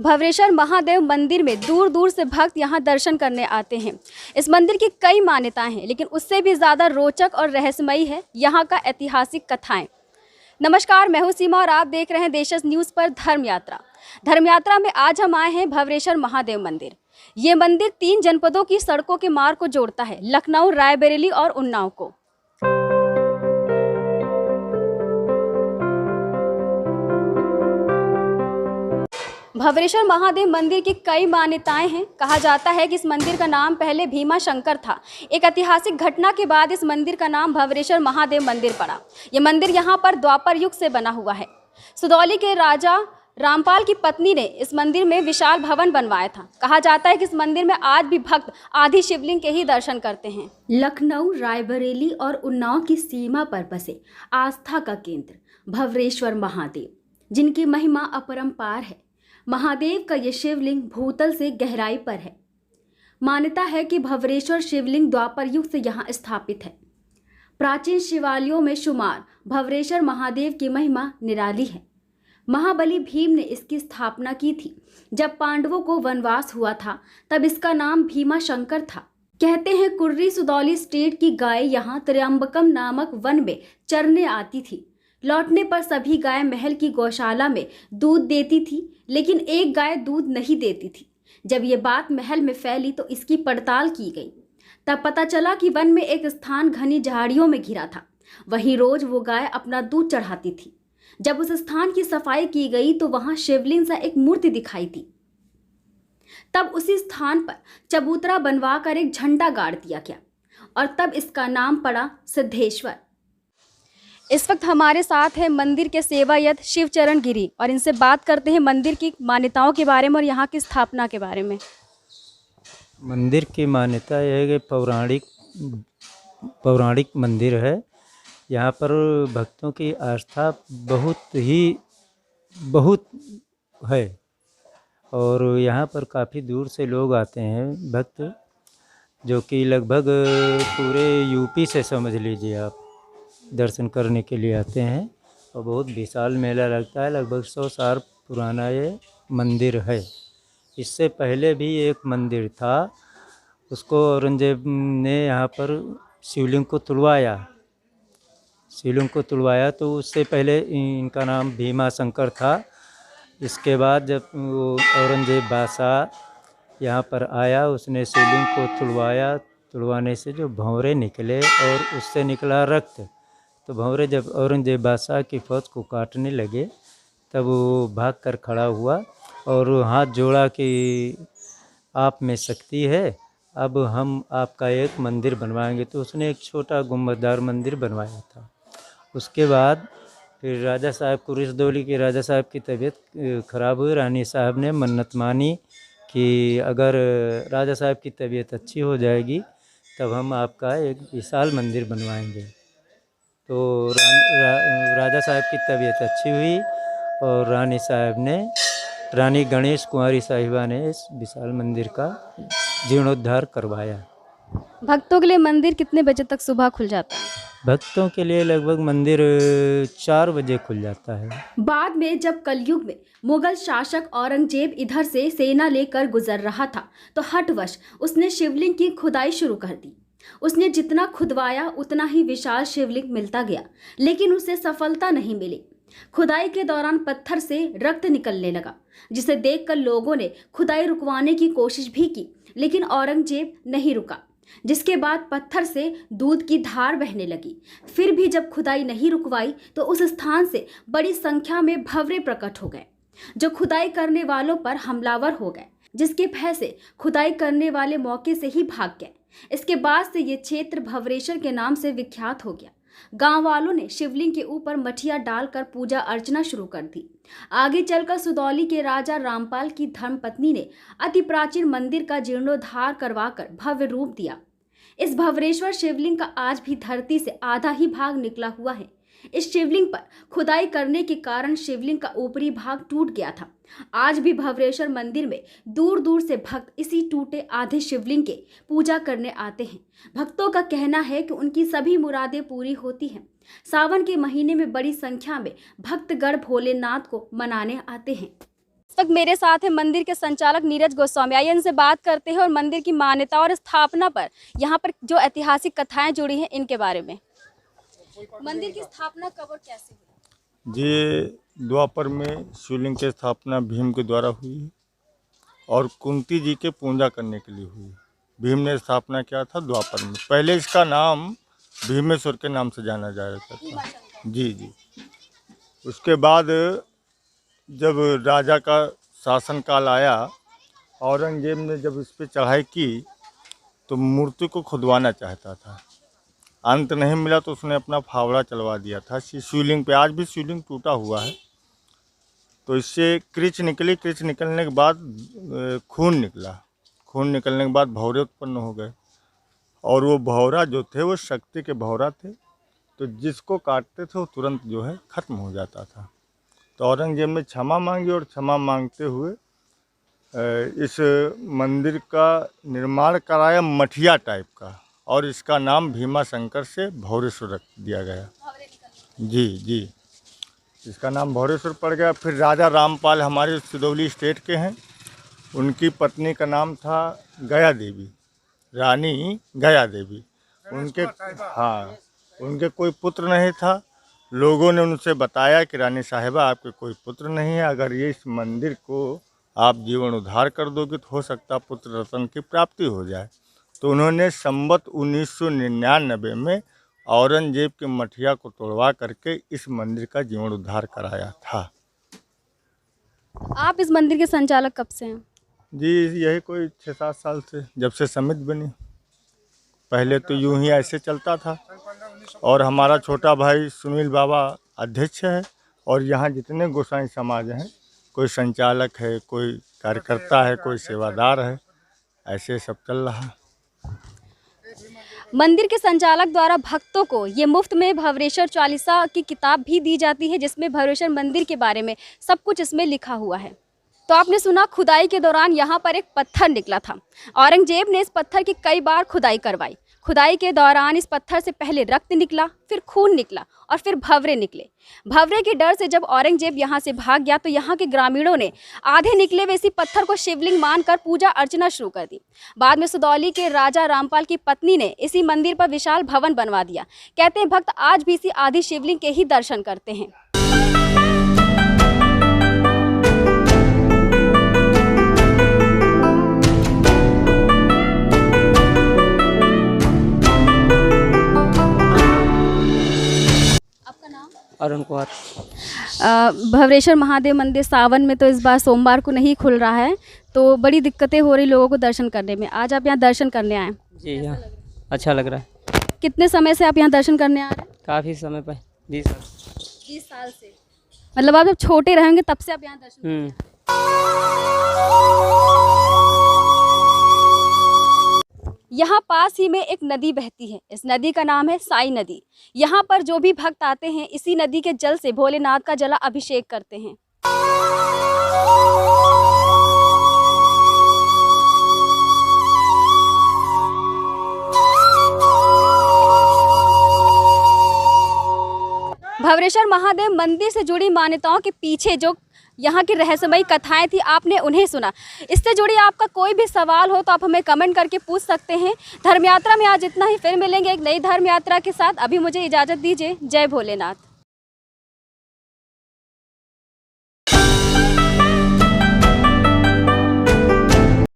भवरेश्वर महादेव मंदिर में दूर दूर से भक्त यहाँ दर्शन करने आते हैं। इस मंदिर की कई मान्यताएं हैं, लेकिन उससे भी ज़्यादा रोचक और रहस्यमयी है यहाँ का ऐतिहासिक कथाएं। नमस्कार, मैं हूँ सीमा और आप देख रहे हैं देशज न्यूज़ पर धर्म यात्रा में आज हम आए हैं भवरेश्वर महादेव मंदिर। ये मंदिर 3 जनपदों की सड़कों के मार्ग को जोड़ता है, लखनऊ, रायबरेली और उन्नाव को। भवरेश्वर महादेव मंदिर की कई मान्यताएं हैं। कहा जाता है कि इस मंदिर का नाम पहले भीमा शंकर था। एक ऐतिहासिक घटना के बाद इस मंदिर का नाम भवरेश्वर महादेव मंदिर पड़ा। यह मंदिर यहाँ पर द्वापर युग से बना हुआ है। सुदौली के राजा रामपाल की पत्नी ने इस मंदिर में विशाल भवन बनवाया था। कहा जाता है कि इस मंदिर में आज भी भक्त आदि शिवलिंग के ही दर्शन करते हैं। लखनऊ, रायबरेली और उन्नाव की सीमा पर बसे आस्था का केंद्र भवरेश्वर महादेव, जिनकी महिमा अपरंपार है। महादेव का ये शिवलिंग भूतल से गहराई पर है। मान्यता है कि भवरेश्वर शिवलिंग द्वापर युग से यहाँ स्थापित है। प्राचीन शिवालयों में शुमार भवरेश्वर महादेव की महिमा निराली है। महाबली भीम ने इसकी स्थापना की थी। जब पांडवों को वनवास हुआ था तब इसका नाम भीमा शंकर था। कहते हैं कुर्री सुदौली स्टेट की गाय यहाँ त्र्यंबकम नामक वन में चरने आती थी। लौटने पर सभी गाय महल की गौशाला में दूध देती थी, लेकिन एक गाय दूध नहीं देती थी। जब ये बात महल में फैली तो इसकी पड़ताल की गई। तब पता चला कि वन में एक स्थान घनी झाड़ियों में घिरा था। वहीं रोज वो गाय अपना दूध चढ़ाती थी। जब उस स्थान की सफाई की गई तो वहां शिवलिंग सा एक मूर्ति दिखाई दी। तब उसी स्थान पर चबूतरा बनवाकर एक झंडा गाड़ दिया गया और तब इसका नाम पड़ा सिद्धेश्वर। इस वक्त हमारे साथ है मंदिर के सेवायत शिवचरण गिरी और इनसे बात करते हैं मंदिर की मान्यताओं के बारे में और यहाँ की स्थापना के बारे में। मंदिर की मान्यता यह है कि पौराणिक मंदिर है। यहाँ पर भक्तों की आस्था बहुत है और यहाँ पर काफ़ी दूर से लोग आते हैं भक्त, जो कि लगभग पूरे यूपी से समझ लीजिए आप दर्शन करने के लिए आते हैं। और बहुत विशाल मेला लगता है। लगभग 100 साल पुराना ये मंदिर है। इससे पहले भी एक मंदिर था, उसको औरंगजेब ने यहाँ पर शिवलिंग को तुड़वाया तो उससे पहले इनका नाम भीमा शंकर था। इसके बाद जब औरंगजेब बादशाह यहाँ पर आया, उसने शिवलिंग को तुड़वाने से जो भंवरे निकले और उससे निकला रक्त, तो भंवरे जब औरंगजेब बादशाह की फौज को काटने लगे तब वो भाग कर खड़ा हुआ और हाथ जोड़ा कि आप में शक्ति है, अब हम आपका एक मंदिर बनवाएंगे। तो उसने एक छोटा गुंबददार मंदिर बनवाया था। उसके बाद फिर राजा साहब कुर्री सुदौली के राजा साहब की तबीयत ख़राब हुई। रानी साहब ने मन्नत मानी कि अगर राजा साहब की तबीयत अच्छी हो जाएगी तब हम आपका एक विशाल मंदिर बनवाएंगे। तो राजा साहब की तबीयत अच्छी हुई और रानी गणेश कुंवारी साहिबा ने इस विशाल मंदिर का जीर्णोद्धार करवाया। भक्तों के लिए मंदिर कितने बजे तक सुबह खुल जाता है? भक्तों के लिए लगभग मंदिर 4 बजे खुल जाता है। बाद में जब कलयुग में मुगल शासक औरंगजेब इधर से सेना लेकर गुजर रहा था तो हठवश उसने शिवलिंग की खुदाई शुरू कर दी। उसने जितना खुदवाया उतना ही विशाल शिवलिंग मिलता गया, लेकिन उसे सफलता नहीं मिली। खुदाई के दौरान पत्थर से रक्त निकलने लगा, जिसे देखकर लोगों ने खुदाई रुकवाने की कोशिश भी की, लेकिन औरंगजेब नहीं रुका। जिसके बाद पत्थर से दूध की धार बहने लगी। फिर भी जब खुदाई नहीं रुकवाई तो उस स्थान से बड़ी संख्या में भंवरे प्रकट हो गए, जो खुदाई करने वालों पर हमलावर हो गए, जिसके भय से खुदाई करने वाले मौके से ही भाग गए। इसके बाद से ये क्षेत्र भवरेश्वर के नाम से विख्यात हो गया। गांव वालों ने शिवलिंग के ऊपर मठिया डालकर पूजा अर्चना शुरू कर दी। आगे चलकर सुदौली के राजा रामपाल की धर्मपत्नी ने अति प्राचीन मंदिर का जीर्णोद्धार करवाकर भव्य रूप दिया। इस भवरेश्वर शिवलिंग का आज भी धरती से आधा ही भाग निकला हुआ है। इस शिवलिंग पर खुदाई करने के कारण शिवलिंग का ऊपरी भाग टूट गया था। आज भी भवरेश्वर मंदिर में दूर दूर से भक्त इसी टूटे आधे शिवलिंग के पूजा करने आते हैं। भक्तों का कहना है कि उनकी सभी मुरादें पूरी होती हैं। सावन के महीने में बड़ी संख्या में भक्तगण भोलेनाथ को मनाने आते हैं। वक्त मेरे साथ है मंदिर के संचालक नीरज गोस्वामी। आइए इनसे बात करते हैं और मंदिर की मान्यता और स्थापना पर, यहाँ पर जो ऐतिहासिक कथाएं जुड़ी हैं इनके बारे में। मंदिर की स्थापना कब और कैसे हुई? जी, द्वापर में शिवलिंग की स्थापना भीम के द्वारा हुई है और कुंती जी के पूजा करने के लिए हुई। भीम ने स्थापना किया था द्वापर में। पहले इसका नाम भीमेश्वर के नाम से जाना जाता था। जी जी। उसके बाद जब राजा का शासनकाल आया, औरंगजेब ने जब इस पर चढ़ाई की तो मूर्ति को खुदवाना चाहता था। अंत नहीं मिला तो उसने अपना फावड़ा चलवा दिया था शिवलिंग पे। आज भी शिवलिंग टूटा हुआ है। तो इससे कृच निकली। कृच निकलने के बाद खून निकला। खून निकलने के बाद भौरे उत्पन्न हो गए और वो भौरा जो थे वो शक्ति के भौरा थे। तो जिसको काटते थे वो तुरंत जो है ख़त्म हो जाता था। तो औरंगजेब ने क्षमा मांगी और क्षमा मांगते हुए इस मंदिर का निर्माण कराया मठिया टाइप का, और इसका नाम भीमा शंकर से भौरेश्वर रख दिया गया। जी जी, इसका नाम भौरेश्वर पड़ गया। फिर राजा रामपाल हमारे सिदौली स्टेट के हैं। उनकी पत्नी का नाम था गया देवी, रानी गया देवी। उनके कोई पुत्र नहीं था। लोगों ने उनसे बताया कि रानी साहिबा आपके कोई पुत्र नहीं है, अगर ये इस मंदिर को आप जीवन उद्धार कर दोगे तो हो सकता पुत्र रत्न की प्राप्ति हो जाए। तो उन्होंने संवत 1999 में औरंगजेब के मठिया को तोड़वा करके इस मंदिर का जीवन उद्धार कराया था। आप इस मंदिर के संचालक कब से हैं? जी, यही कोई 6-7 साल से, जब से समिति बनी। पहले तो यूं ही ऐसे चलता था और हमारा छोटा भाई सुनील बाबा अध्यक्ष है और यहाँ जितने गोसाई समाज हैं, कोई संचालक है, कोई कार्यकर्ता है, कोई सेवादार है, ऐसे सब चल रहा है। मंदिर के संचालक द्वारा भक्तों को ये मुफ्त में भवरेश्वर चालीसा की किताब भी दी जाती है, जिसमें भवरेश्वर मंदिर के बारे में सब कुछ इसमें लिखा हुआ है। तो आपने सुना खुदाई के दौरान यहाँ पर एक पत्थर निकला था। औरंगजेब ने इस पत्थर की कई बार खुदाई करवाई। खुदाई के दौरान इस पत्थर से पहले रक्त निकला, फिर खून निकला और फिर भंवरे निकले। भंवरे के डर से जब औरंगजेब यहाँ से भाग गया तो यहाँ के ग्रामीणों ने आधे निकले हुए इसी पत्थर को शिवलिंग मानकर पूजा अर्चना शुरू कर दी। बाद में सिदौली के राजा रामपाल की पत्नी ने इसी मंदिर पर विशाल भवन बनवा दिया। कहते हैं भक्त आज भी इसी आदि शिवलिंग के ही दर्शन करते हैं। अरुण कुमार। भवरेश्वर महादेव मंदिर सावन में तो इस बार सोमवार को नहीं खुल रहा है, तो बड़ी दिक्कतें हो रही लोगों को दर्शन करने में। आज आप यहाँ दर्शन करने आए? जी यहाँ अच्छा लग रहा है। कितने समय से आप यहाँ दर्शन करने आ रहे हैं? काफ़ी समय पर 20 साल। 20 साल से? मतलब आप जब छोटे रहेंगे तब से आप यहाँ दर्शन करने आ रहे हैं। यहाँ पास ही में एक नदी बहती है। इस नदी का नाम है साई नदी। यहाँ पर जो भी भक्त आते हैं इसी नदी के जल से भोलेनाथ का जला अभिषेक करते हैं। भवरेश्वर महादेव मंदिर से जुड़ी मान्यताओं के पीछे जो यहाँ की रहस्यमयी कथाएं थी, आपने उन्हें सुना। इससे जुड़ी आपका कोई भी सवाल हो तो आप हमें कमेंट करके पूछ सकते हैं। धर्म यात्रा में आज इतना ही। फिर मिलेंगे एक नई धर्म यात्रा के साथ। अभी मुझे इजाज़त दीजिए। जय भोलेनाथ।